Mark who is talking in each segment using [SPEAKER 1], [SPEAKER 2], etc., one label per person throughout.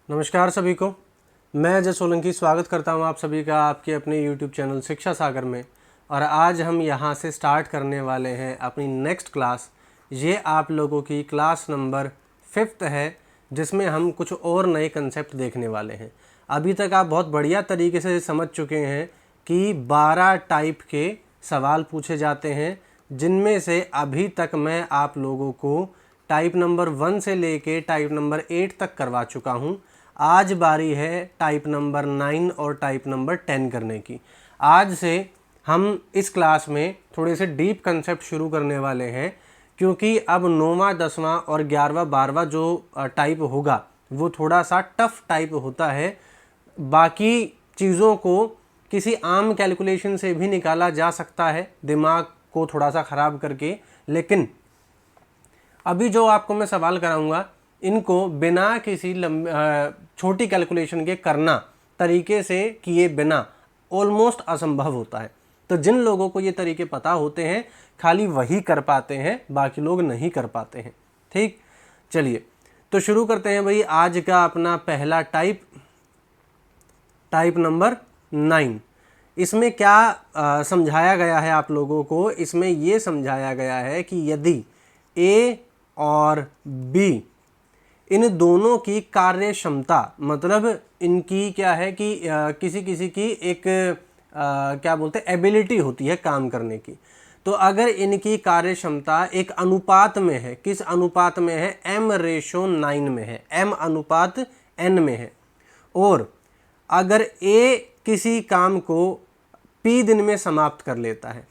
[SPEAKER 1] नमस्कार सभी को। मैं अजय सोलंकी स्वागत करता हूं आप सभी का आपके अपने YouTube चैनल शिक्षा सागर में। और आज हम यहां से स्टार्ट करने वाले हैं अपनी नेक्स्ट क्लास। ये आप लोगों की क्लास नंबर 5th है, जिसमें हम कुछ और नए कंसेप्ट देखने वाले हैं। अभी तक आप बहुत बढ़िया तरीके से समझ चुके हैं कि 12 टाइप के सवाल पूछे जाते हैं, जिनमें से अभी तक मैं आप लोगों को टाइप नंबर 1 से लेके टाइप नंबर 8 तक करवा चुका हूं। आज बारी है टाइप नंबर 9 और टाइप नंबर 10 करने की। आज से हम इस क्लास में थोड़े से डीप कंसेप्ट शुरू करने वाले हैं, क्योंकि अब 9वां 10वां और 11वां 12वां जो टाइप होगा वो थोड़ा सा टफ टाइप होता है। बाकी चीज़ों को किसी आम कैलकुलेशन से भी निकाला जा सकता है, दिमाग को थोड़ा सा ख़राब करके। लेकिन अभी जो आपको मैं सवाल कराऊंगा, इनको बिना किसी छोटी कैलकुलेशन के करना तरीके से किए बिना ऑलमोस्ट असंभव होता है। तो जिन लोगों को ये तरीके पता होते हैं, खाली वही कर पाते हैं, बाकी लोग नहीं कर पाते हैं। ठीक, चलिए तो शुरू करते हैं भाई आज का अपना पहला टाइप नंबर 9। इसमें क्या समझाया गया है आप लोगों को? इसमें ये समझाया गया है कि यदि ए और बी इन दोनों की कार्य क्षमता, मतलब इनकी क्या है कि किसी किसी की एक क्या बोलते हैं एबिलिटी होती है काम करने की। तो अगर इनकी कार्य क्षमता एक अनुपात में है, किस अनुपात में है? m/9 में है, m अनुपात n में है। और अगर a किसी काम को p दिन में समाप्त कर लेता है,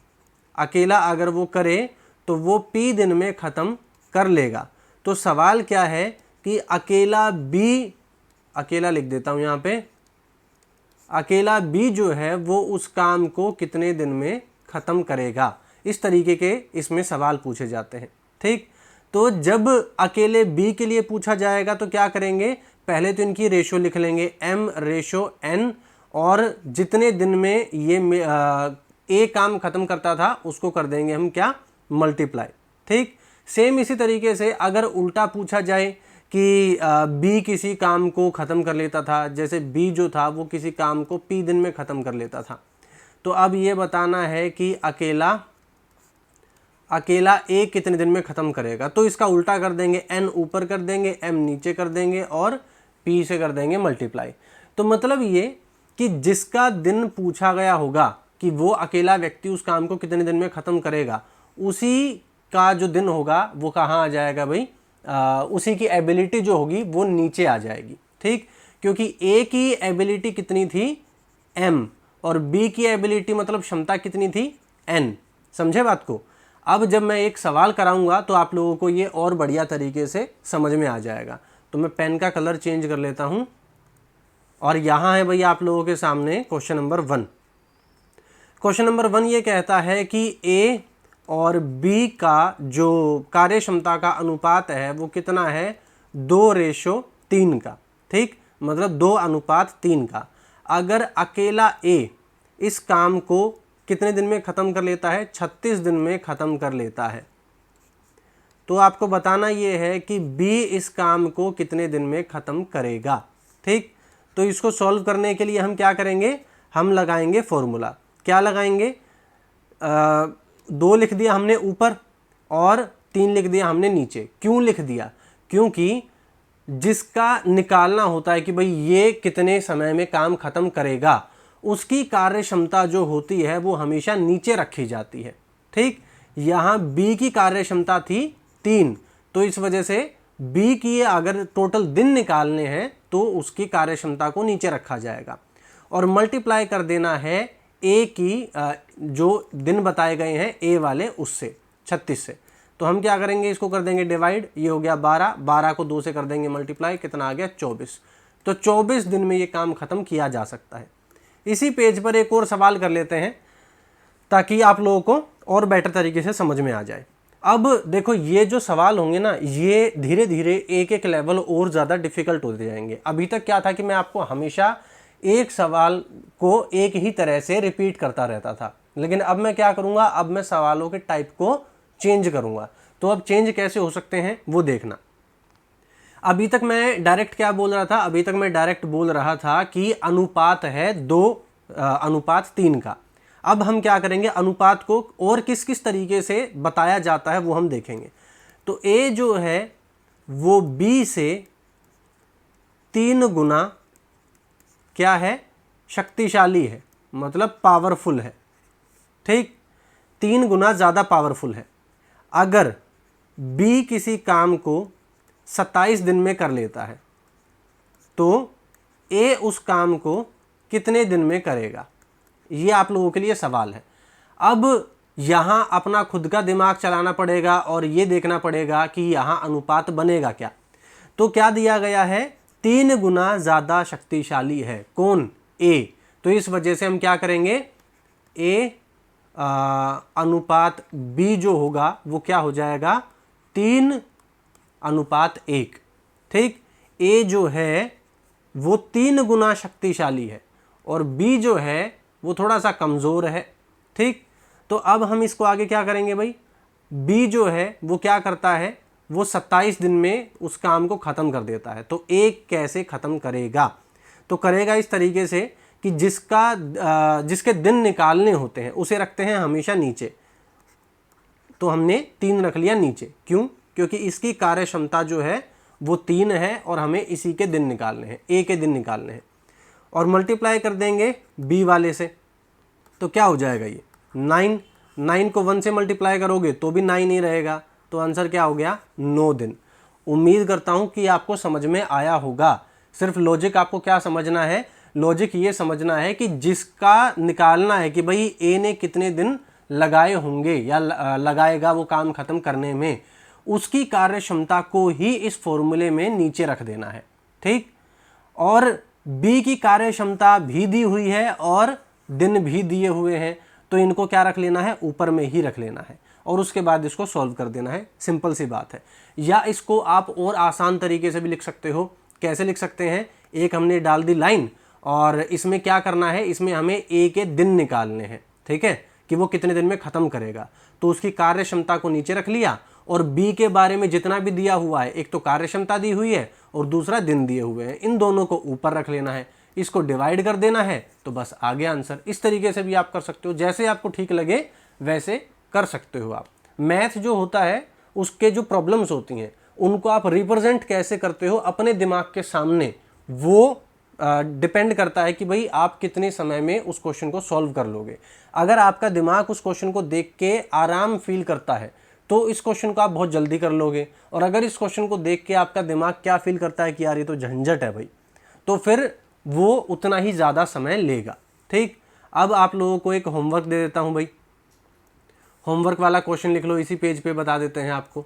[SPEAKER 1] अकेला अगर वो करे तो वो p दिन में ख़त्म कर लेगा। तो सवाल क्या है कि अकेला लिख देता हूं यहां पे, अकेला बी जो है वो उस काम को कितने दिन में ख़त्म करेगा। इस तरीके के इसमें सवाल पूछे जाते हैं। ठीक, तो जब अकेले बी के लिए पूछा जाएगा तो क्या करेंगे? पहले तो इनकी रेशो लिख लेंगे m/n, और जितने दिन में ये ए काम ख़त्म करता था उसको कर देंगे हम क्या? मल्टीप्लाई। ठीक, सेम इसी तरीके से अगर उल्टा पूछा जाए कि बी किसी काम को ख़त्म कर लेता था, जैसे बी जो था वो किसी काम को पी दिन में ख़त्म कर लेता था, तो अब ये बताना है कि अकेला ए कितने दिन में ख़त्म करेगा। तो इसका उल्टा कर देंगे, एन ऊपर कर देंगे, एम नीचे कर देंगे और पी से कर देंगे मल्टीप्लाई। तो मतलब ये कि जिसका दिन पूछा गया होगा कि वो अकेला व्यक्ति उस काम को कितने दिन में ख़त्म करेगा, उसी का जो दिन होगा वो कहाँ आ जाएगा भाई? उसी की एबिलिटी जो होगी वो नीचे आ जाएगी। ठीक, क्योंकि ए की एबिलिटी कितनी थी? m, और b की एबिलिटी मतलब क्षमता कितनी थी? n। समझे बात को? अब जब मैं एक सवाल कराऊंगा तो आप लोगों को ये और बढ़िया तरीके से समझ में आ जाएगा। तो मैं पेन का कलर चेंज कर लेता हूं, और यहां है भाई आप लोगों के सामने क्वेश्चन नंबर 1। क्वेश्चन नंबर 1 ये कहता है कि a और b का जो कार्य क्षमता का अनुपात है वो कितना है? 2/3 का। ठीक, मतलब 2:3 का। अगर अकेला a इस काम को कितने दिन में ख़त्म कर लेता है? 36 दिन में ख़त्म कर लेता है। तो आपको बताना ये है कि b इस काम को कितने दिन में ख़त्म करेगा। ठीक, तो इसको सॉल्व करने के लिए हम क्या करेंगे? हम लगाएंगे फॉर्मूला। क्या लगाएंगे? 2 लिख दिया हमने ऊपर और 3 लिख दिया हमने नीचे। क्यों लिख दिया? क्योंकि जिसका निकालना होता है कि भाई ये कितने समय में काम खत्म करेगा, उसकी कार्य क्षमता जो होती है वो हमेशा नीचे रखी जाती है। ठीक, यहाँ B की कार्य क्षमता थी 3, तो इस वजह से B की अगर टोटल दिन निकालने हैं तो उसकी कार्य क्षमता को नीचे रखा जाएगा, और मल्टीप्लाई कर देना है ए की जो दिन बताए गए हैं ए वाले उससे 36 से। तो हम क्या करेंगे? इसको कर देंगे डिवाइड, ये हो गया 12 को 2 से कर देंगे मल्टीप्लाई, कितना आ गया? 24। तो 24 दिन में ये काम खत्म किया जा सकता है। इसी पेज पर एक और सवाल कर लेते हैं ताकि आप लोगों को और बेटर तरीके से समझ में आ जाए। अब देखो, ये जो सवाल होंगे ना, ये धीरे धीरे एक एक लेवल और ज़्यादा डिफिकल्ट होते जाएंगे। अभी तक क्या था कि मैं आपको हमेशा एक सवाल को एक ही तरह से रिपीट करता रहता था, लेकिन अब मैं क्या करूंगा? अब मैं सवालों के टाइप को चेंज करूंगा। तो अब चेंज कैसे हो सकते हैं वो देखना। अभी तक मैं डायरेक्ट क्या बोल रहा था, अभी तक मैं डायरेक्ट बोल रहा था कि अनुपात है 2:3 का। अब हम क्या करेंगे, अनुपात को और किस किस तरीके से बताया जाता है वो हम देखेंगे। तो A जो है वो B से 3 गुना क्या है, शक्तिशाली है, मतलब पावरफुल है, ठीक, 3 गुना ज़्यादा पावरफुल है। अगर B किसी काम को 27 दिन में कर लेता है तो A उस काम को कितने दिन में करेगा, ये आप लोगों के लिए सवाल है। अब यहाँ अपना खुद का दिमाग चलाना पड़ेगा और ये देखना पड़ेगा कि यहाँ अनुपात बनेगा क्या। तो क्या दिया गया है, 3 गुना ज़्यादा शक्तिशाली है कौन, A। तो इस वजह से हम क्या करेंगे, A अनुपात B जो होगा वो क्या हो जाएगा, 3:1, ठीक। A जो है वो 3 गुना शक्तिशाली है और B जो है वो थोड़ा सा कमज़ोर है, ठीक। तो अब हम इसको आगे क्या करेंगे भाई, B जो है वो क्या करता है, वो 27 दिन में उस काम को ख़त्म कर देता है। तो A कैसे ख़त्म करेगा, तो करेगा इस तरीके से कि जिसके दिन निकालने होते हैं उसे रखते हैं हमेशा नीचे। तो हमने 3 रख लिया नीचे, क्यों, क्योंकि इसकी कार्य क्षमता जो है वो 3 है और हमें इसी के दिन निकालने हैं, A के दिन निकालने हैं। और मल्टीप्लाई कर देंगे B वाले से, तो क्या हो जाएगा ये 9 को 1 से मल्टीप्लाई करोगे तो भी 9 ही रहेगा। तो आंसर क्या हो गया, 9 दिन। उम्मीद करता हूँ कि आपको समझ में आया होगा। सिर्फ लॉजिक आपको क्या समझना है, लॉजिक ये समझना है कि जिसका निकालना है कि भाई A ने कितने दिन लगाए होंगे या लगाएगा वो काम खत्म करने में, उसकी कार्य क्षमता को ही इस फॉर्मूले में नीचे रख देना है, ठीक। और B की कार्य क्षमता भी दी हुई है और दिन भी दिए हुए हैं, तो इनको क्या रख लेना है, ऊपर में ही रख लेना है और उसके बाद इसको सॉल्व कर देना है। सिंपल सी बात है। या इसको आप और आसान तरीके से भी लिख सकते हो। कैसे लिख सकते हैं, एक हमने डाल दी लाइन और इसमें क्या करना है, इसमें हमें A के दिन निकालने हैं, ठीक है, कि वो कितने दिन में ख़त्म करेगा। तो उसकी कार्य क्षमता को नीचे रख लिया और B के बारे में जितना भी दिया हुआ है, एक तो कार्य क्षमता दी हुई है और दूसरा दिन दिए हुए हैं, इन दोनों को ऊपर रख लेना है, इसको डिवाइड कर देना है, तो बस आ गया आंसर। इस तरीके से भी आप कर सकते हो, जैसे आपको ठीक लगे वैसे कर सकते हो आप। मैथ जो होता है उसके जो प्रॉब्लम्स होती हैं उनको आप रिप्रेजेंट कैसे करते हो अपने दिमाग के सामने, वो डिपेंड करता है कि भाई आप कितने समय में उस क्वेश्चन को सॉल्व कर लोगे। अगर आपका दिमाग उस क्वेश्चन को देख के आराम फील करता है तो इस क्वेश्चन को आप बहुत जल्दी कर लोगे, और अगर इस क्वेश्चन को देख के आपका दिमाग क्या फील करता है कि यार ये तो झंझट है भाई, तो फिर वो उतना ही ज़्यादा समय लेगा, ठीक। अब आप लोगों को एक होमवर्क दे देता हूं भाई, होमवर्क वाला क्वेश्चन लिख लो, इसी पेज पे बता देते हैं आपको।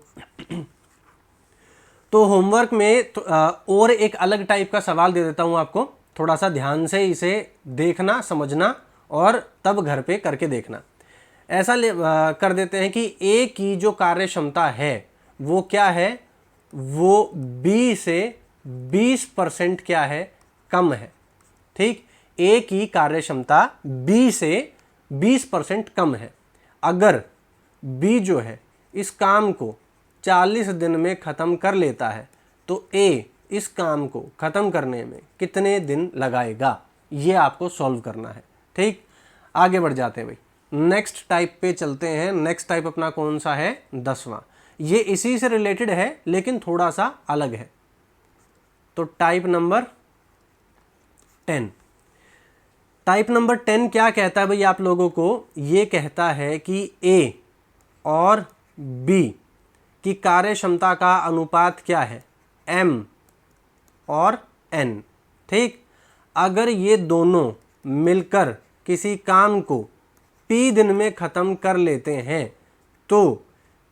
[SPEAKER 1] तो होमवर्क में और एक अलग टाइप का सवाल दे देता हूं आपको, थोड़ा सा ध्यान से इसे देखना, समझना और तब घर पे करके देखना। ऐसा कर देते हैं कि A की जो कार्य क्षमता है वो क्या है, वो B से 20% क्या है, कम है, ठीक। A की कार्य क्षमता B से 20% कम है। अगर B जो है इस काम को 40 दिन में ख़त्म कर लेता है तो A इस काम को ख़त्म करने में कितने दिन लगाएगा, ये आपको सॉल्व करना है, ठीक। आगे बढ़ जाते हैं भाई, नेक्स्ट टाइप पे चलते हैं। नेक्स्ट टाइप अपना कौन सा है, 10वां। ये इसी से रिलेटेड है लेकिन थोड़ा सा अलग है। तो टाइप नंबर 10, टाइप नंबर 10 क्या कहता है भाई आप लोगों को, ये कहता है कि A और B की कार्य क्षमता का अनुपात क्या है, M और N, ठीक। अगर ये दोनों मिलकर किसी काम को P दिन में ख़त्म कर लेते हैं तो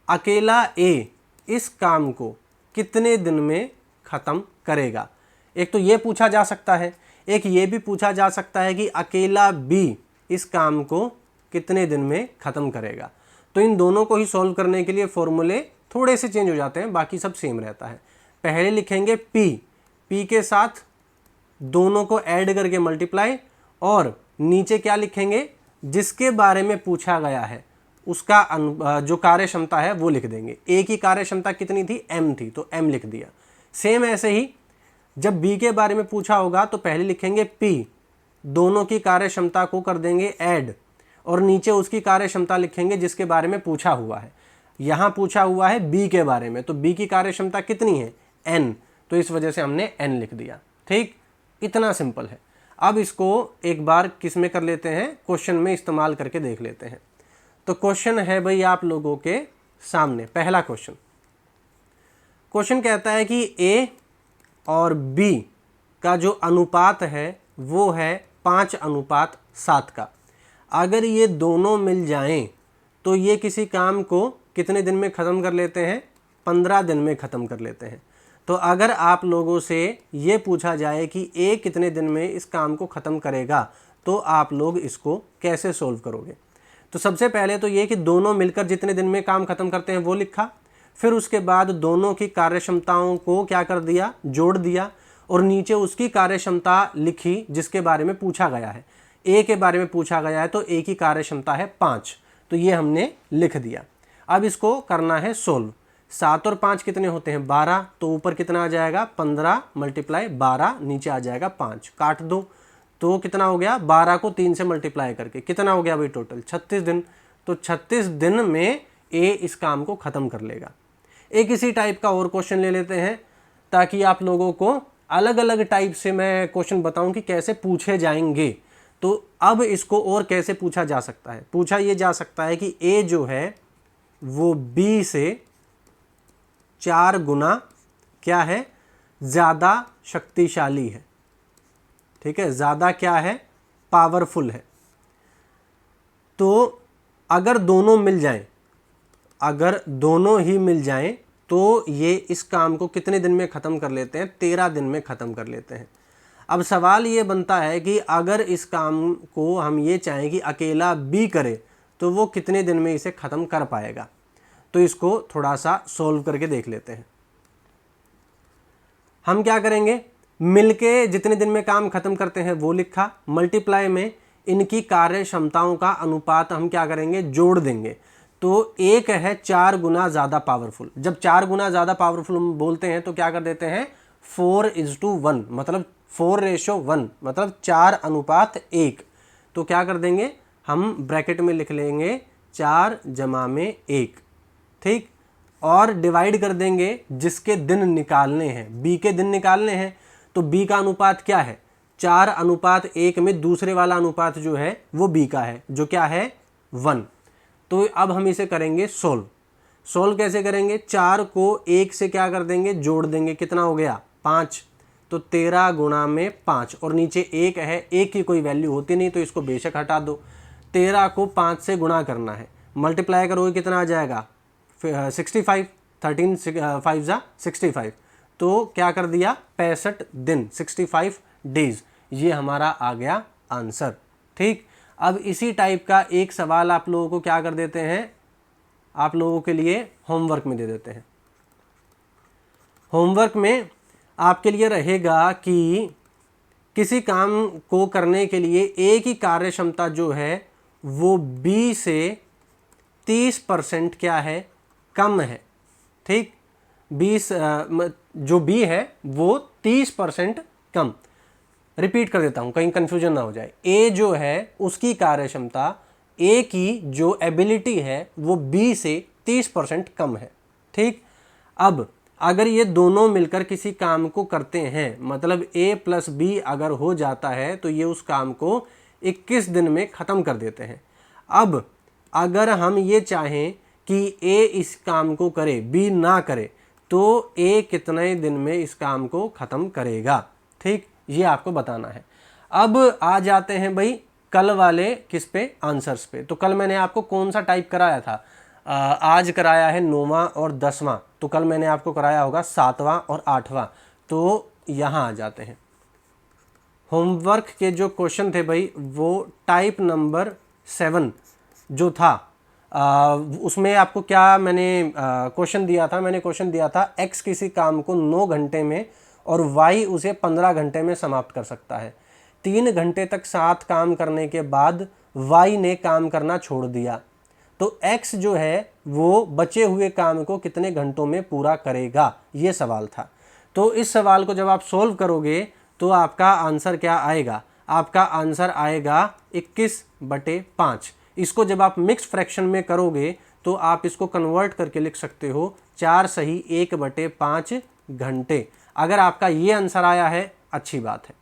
[SPEAKER 1] अकेला A इस काम को कितने दिन में ख़त्म करेगा। एक तो ये पूछा जा सकता है, एक ये भी पूछा जा सकता है कि अकेला B इस काम को कितने दिन में ख़त्म करेगा। तो इन दोनों को ही सॉल्व करने के लिए फॉर्मूले थोड़े से चेंज हो जाते हैं, बाकी सब सेम रहता है। पहले लिखेंगे P के साथ दोनों को ऐड करके मल्टीप्लाई, और नीचे क्या लिखेंगे, जिसके बारे में पूछा गया है उसका जो कार्य क्षमता है वो लिख देंगे। A की कार्य क्षमता कितनी थी, M थी, तो M लिख दिया। सेम ऐसे ही जब बी के बारे में पूछा होगा तो पहले लिखेंगे पी, दोनों की कार्य क्षमता को कर देंगे ऐड, और नीचे उसकी कार्य क्षमता लिखेंगे जिसके बारे में पूछा हुआ है। यहाँ पूछा हुआ है बी के बारे में, तो बी की कार्य क्षमता कितनी है, एन, तो इस वजह से हमने एन लिख दिया। ठीक, इतना सिंपल है। अब इसको एक बार किस में कर लेते हैं, क्वेश्चन में इस्तेमाल करके देख लेते हैं। तो क्वेश्चन है भाई आप लोगों के सामने, पहला क्वेश्चन कहता है कि ए और बी का जो अनुपात है वो है 5:7 का। अगर ये दोनों मिल जाएं तो ये किसी काम को कितने दिन में ख़त्म कर लेते हैं, 15 दिन में ख़त्म कर लेते हैं। तो अगर आप लोगों से ये पूछा जाए कि ए कितने दिन में इस काम को ख़त्म करेगा, तो आप लोग इसको कैसे सोल्व करोगे? तो सबसे पहले तो ये कि दोनों मिलकर जितने दिन में काम ख़त्म करते हैं वो लिखा, फिर उसके बाद दोनों की कार्यक्षमताओं को क्या कर दिया, जोड़ दिया, और नीचे उसकी कार्यक्षमता लिखी जिसके बारे में पूछा गया है। ए के बारे में पूछा गया है तो ए की कार्यक्षमता है 5, तो ये हमने लिख दिया। अब इसको करना है सोल्व। 7 और 5 कितने होते हैं, 12, तो ऊपर कितना आ जाएगा, 15 × 12, नीचे आ जाएगा 5, काट दो तो कितना हो गया, 12 को 3 से मल्टीप्लाई करके कितना हो गया भाई टोटल, 36 दिन। तो 36 दिन में ए इस काम को ख़त्म कर लेगा। एक इसी टाइप का और क्वेश्चन ले लेते हैं ताकि आप लोगों को अलग अलग टाइप से मैं क्वेश्चन बताऊं कि कैसे पूछे जाएंगे। तो अब इसको और कैसे पूछा जा सकता है, पूछा ये जा सकता है कि ए जो है वो बी से 4 गुना क्या है, ज़्यादा शक्तिशाली है। ठीक है, ज़्यादा क्या है, पावरफुल है। तो अगर दोनों मिल जाएं, अगर दोनों ही मिल जाएं तो ये इस काम को कितने दिन में ख़त्म कर लेते हैं, 13 दिन में ख़त्म कर लेते हैं। अब सवाल ये बनता है कि अगर इस काम को हम ये चाहें कि अकेला बी करे तो वो कितने दिन में इसे ख़त्म कर पाएगा। तो इसको थोड़ा सा सोल्व करके देख लेते हैं। हम क्या करेंगे, मिलके जितने दिन में काम ख़त्म करते हैं वो लिखा, मल्टीप्लाई में इनकी कार्य क्षमताओं का अनुपात हम क्या करेंगे, जोड़ देंगे। तो एक है 4 गुना ज़्यादा पावरफुल। जब 4 गुना ज़्यादा पावरफुल हम बोलते हैं तो क्या कर देते हैं, 4:1, मतलब 4:1, मतलब 4:1। तो क्या कर देंगे, हम ब्रैकेट में लिख लेंगे 4 जमा में 1। ठीक, और डिवाइड कर देंगे जिसके दिन निकालने हैं, बी के दिन निकालने हैं। तो बी का अनुपात क्या है, 4:1 में दूसरे वाला अनुपात जो है वो बी का है, जो क्या है 1। तो अब हम इसे करेंगे सोल्व कैसे करेंगे, 4 को 1 से क्या कर देंगे, जोड़ देंगे, कितना हो गया 5। तो 13 गुणा में 5, और नीचे 1 है, 1 की कोई वैल्यू होती नहीं तो इसको बेशक हटा दो। 13 को 5 से गुणा करना है, मल्टीप्लाई करोगे कितना आ जाएगा 65, 13 5 65। तो क्या कर दिया 65 दिन, 65 डेज, ये हमारा आ गया आंसर। ठीक, अब इसी टाइप का एक सवाल आप लोगों को क्या कर देते हैं, आप लोगों के लिए होमवर्क में दे देते हैं। होमवर्क में आपके लिए रहेगा कि किसी काम को करने के लिए ए की कार्य क्षमता जो है वो बी से 30% क्या है, कम है। ठीक, 20 जो बी है वो 30% कम। रिपीट कर देता हूं कहीं कंफ्यूजन ना हो जाए। ए जो है उसकी कार्य क्षमता, ए की जो एबिलिटी है वो बी से 30% कम है। ठीक, अब अगर ये दोनों मिलकर किसी काम को करते हैं, मतलब a + b अगर हो जाता है तो ये उस काम को 21 दिन में ख़त्म कर देते हैं। अब अगर हम ये चाहें कि a इस काम को करे, b ना करे, तो a कितने दिन में इस काम को ख़त्म करेगा। ठीक, ये आपको बताना है। अब आ जाते हैं भाई कल वाले किस पे, आंसर्स पे। तो कल मैंने आपको कौन सा टाइप कराया था, आज कराया है 9वां और 10वां, तो कल मैंने आपको कराया होगा 7वां और 8वां। तो यहाँ आ जाते हैं। होमवर्क के जो क्वेश्चन थे भाई वो टाइप नंबर 7 जो था, उसमें आपको क्या मैंने क्वेश्चन दिया था, मैंने क्वेश्चन दिया था x किसी काम को 9 घंटे में और y उसे 15 घंटे में समाप्त कर सकता है। 3 घंटे तक साथ काम करने के बाद y ने काम करना छोड़ दिया, तो x जो है वो बचे हुए काम को कितने घंटों में पूरा करेगा, ये सवाल था। तो इस सवाल को जब आप सोल्व करोगे तो आपका आंसर क्या आएगा, आपका आंसर आएगा 21/5। इसको जब आप मिक्स फ्रैक्शन में करोगे तो आप इसको कन्वर्ट करके लिख सकते हो 4 सही 1/5 घंटे। अगर आपका ये आंसर आया है अच्छी बात है।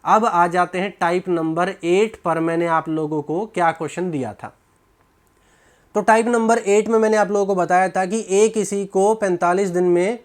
[SPEAKER 1] अब आ जाते हैं टाइप नंबर 8 पर। मैंने आप लोगों को क्या क्वेश्चन दिया था, तो टाइप नंबर 8 में मैंने आप लोगों को बताया था कि ए किसी को 45 दिन में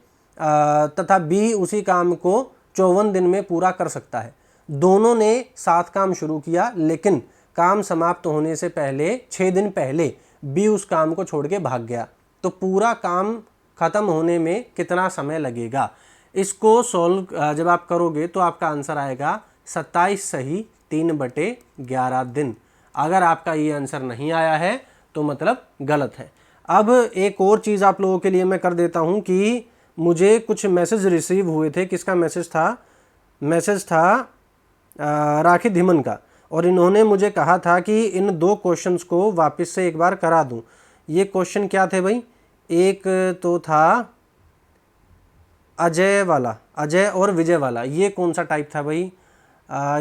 [SPEAKER 1] तथा बी उसी काम को 54 दिन में पूरा कर सकता है। दोनों ने साथ काम शुरू किया, लेकिन काम समाप्त होने से पहले 6 दिन पहले बी उस काम को छोड़ के भाग गया। तो पूरा काम खत्म होने में कितना समय लगेगा? इसको सॉल्व जब आप करोगे तो आपका आंसर आएगा 27 सही 3/11 दिन। अगर आपका ये आंसर नहीं आया है तो मतलब गलत है। अब एक और चीज़ आप लोगों के लिए मैं कर देता हूँ कि मुझे कुछ मैसेज रिसीव हुए थे। किसका मैसेज था? मैसेज था राखी धीमन का, और इन्होंने मुझे कहा था कि इन 2 क्वेश्चंस को वापस से एक बार करा दूं। ये क्वेश्चन क्या थे भाई? एक तो था अजय वाला, अजय और विजय वाला। ये कौन सा टाइप था भाई?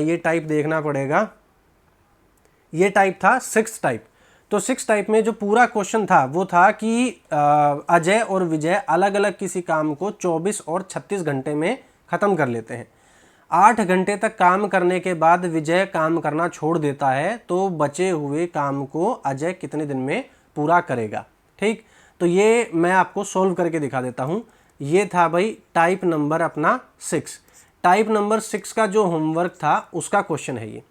[SPEAKER 1] ये टाइप देखना पड़ेगा। ये टाइप था 6 टाइप। तो 6 टाइप में जो पूरा क्वेश्चन था वो था कि अजय और विजय अलग अलग किसी काम को 24 और 36 घंटे में ख़त्म कर लेते हैं। 8 घंटे तक काम करने के बाद विजय काम करना छोड़ देता है, तो बचे हुए काम को अजय कितने दिन में पूरा करेगा? ठीक, तो ये मैं आपको सोल्व करके दिखा देता हूँ। ये था भाई टाइप नंबर अपना 6। टाइप नंबर 6 का जो होमवर्क था उसका क्वेश्चन है ये।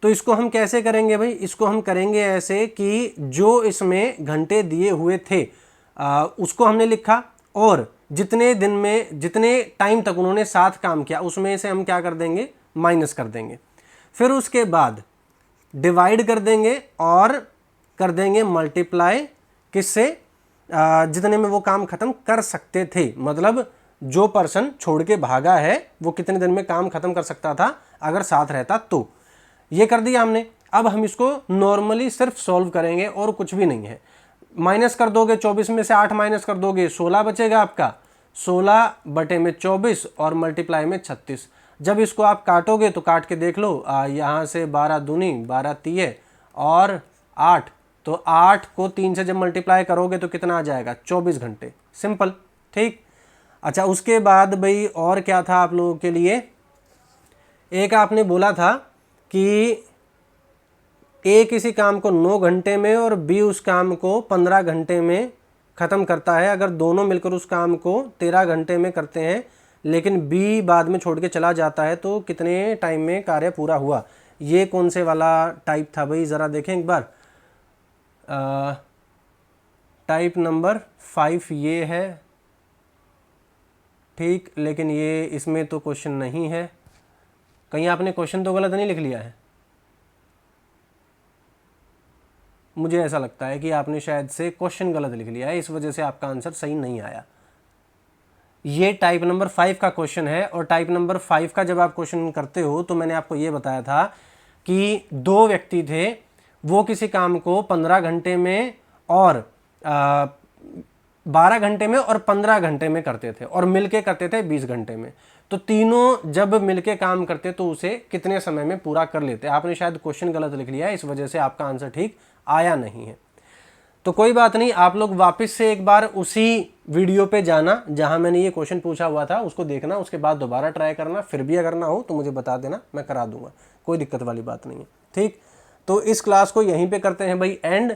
[SPEAKER 1] तो इसको हम कैसे करेंगे भाई? इसको हम करेंगे ऐसे कि जो इसमें घंटे दिए हुए थे उसको हमने लिखा, और जितने दिन में जितने टाइम तक उन्होंने साथ काम किया उसमें से हम क्या कर देंगे? माइनस कर देंगे। फिर उसके बाद डिवाइड कर देंगे और कर देंगे मल्टीप्लाई किससे? जितने में वो काम खत्म कर सकते थे। मतलब जो पर्सन छोड़ के भागा है वो कितने दिन में काम खत्म कर सकता था अगर साथ रहता तो। ये कर दिया हमने। अब हम इसको नॉर्मली सिर्फ सॉल्व करेंगे और कुछ भी नहीं है। माइनस कर दोगे, 24 में से 8 माइनस कर दोगे, 16 बचेगा आपका। 16/24 और मल्टीप्लाई में 36। जब इसको आप काटोगे तो काट के देख लो, यहाँ से 12 दूनी 12 तिये और 8, तो 8 को 3 से जब मल्टीप्लाई करोगे तो कितना आ जाएगा? 24 घंटे। सिंपल। ठीक, अच्छा उसके बाद भाई और क्या था आप लोगों के लिए? एक आपने बोला था कि ए किसी काम को 9 घंटे में और बी उस काम को 15 घंटे में ख़त्म करता है। अगर दोनों मिलकर उस काम को 13 घंटे में करते हैं, लेकिन बी बाद में छोड़ के चला जाता है, तो कितने टाइम में कार्य पूरा हुआ? ये कौन से वाला टाइप था भाई? ज़रा देखें एक बार। टाइप नंबर 5 ये है। ठीक, लेकिन ये इसमें तो क्वेश्चन नहीं है। कहीं आपने क्वेश्चन तो गलत नहीं लिख लिया है? मुझे ऐसा लगता है कि आपने शायद से क्वेश्चन गलत लिख लिया है, इस वजह से आपका आंसर सही नहीं आया। ये टाइप नंबर 5 का क्वेश्चन है। और टाइप नंबर 5 का जब आप क्वेश्चन करते हो तो मैंने आपको ये बताया था कि 2 व्यक्ति थे, वो किसी काम को 15 घंटे में और 12 घंटे में और 15 घंटे में करते थे, और मिलके करते थे 20 घंटे में। तो तीनों जब मिलके काम करते तो उसे कितने समय में पूरा कर लेते? आपने शायद क्वेश्चन गलत लिख लिया है, इस वजह से आपका आंसर ठीक आया नहीं है। तो कोई बात नहीं, आप लोग वापस से एक बार उसी वीडियो पे जाना जहां मैंने ये क्वेश्चन पूछा हुआ था, उसको देखना, उसके बाद दोबारा ट्राई करना। फिर भी अगर ना हो तो मुझे बता देना, मैं करा दूंगा, कोई दिक्कत वाली बात नहीं है। ठीक, तो इस क्लास को यहीं पे करते हैं भाई एंड।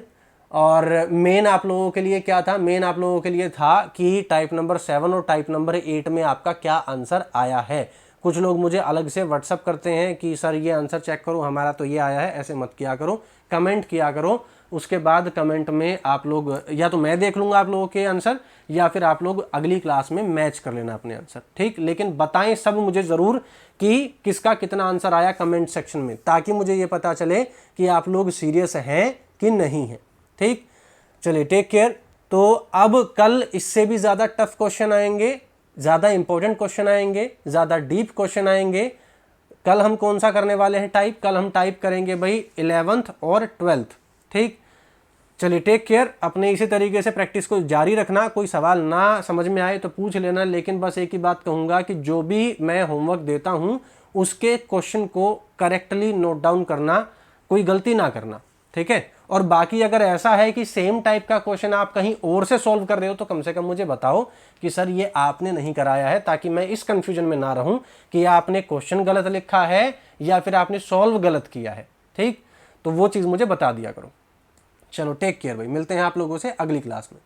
[SPEAKER 1] और मेन आप लोगों के लिए क्या था? मेन आप लोगों के लिए था कि टाइप नंबर 7 और टाइप नंबर 8 में आपका क्या आंसर आया है। कुछ लोग मुझे अलग से व्हाट्सअप करते हैं कि सर ये आंसर चेक करो, हमारा तो ये आया है। ऐसे मत किया करो, कमेंट किया करो। उसके बाद कमेंट में आप लोग, या तो मैं देख लूँगा आप लोगों के आंसर, या फिर आप लोग अगली क्लास में मैच कर लेना अपने आंसर। ठीक, लेकिन बताएं सब मुझे ज़रूर कि किसका कितना आंसर आया कमेंट सेक्शन में, ताकि मुझे ये पता चले कि आप लोग सीरियस हैं कि नहीं हैं। ठीक, चलिए टेक केयर। तो अब कल इससे भी ज़्यादा टफ क्वेश्चन आएंगे, ज़्यादा इंपॉर्टेंट क्वेश्चन आएंगे, ज़्यादा डीप क्वेश्चन आएंगे। कल हम कौन सा करने वाले हैं टाइप? कल हम टाइप करेंगे भाई 11th और 12th। ठीक, चलिए टेक केयर, अपने इसी तरीके से प्रैक्टिस को जारी रखना। कोई सवाल ना समझ में आए तो पूछ लेना, लेकिन बस एक ही बात कहूँगा कि जो भी मैं होमवर्क देता हूँ उसके क्वेश्चन को करेक्टली नोट डाउन करना, कोई गलती ना करना, ठीक है। और बाकी अगर ऐसा है कि सेम टाइप का क्वेश्चन आप कहीं और से सॉल्व कर रहे हो तो कम से कम मुझे बताओ कि सर ये आपने नहीं कराया है, ताकि मैं इस कंफ्यूजन में ना रहूं कि आपने क्वेश्चन गलत लिखा है या फिर आपने सॉल्व गलत किया है, ठीक। तो वो चीज़ मुझे बता दिया करो। चलो टेक केयर भाई, मिलते हैं आप लोगों से अगली क्लास में।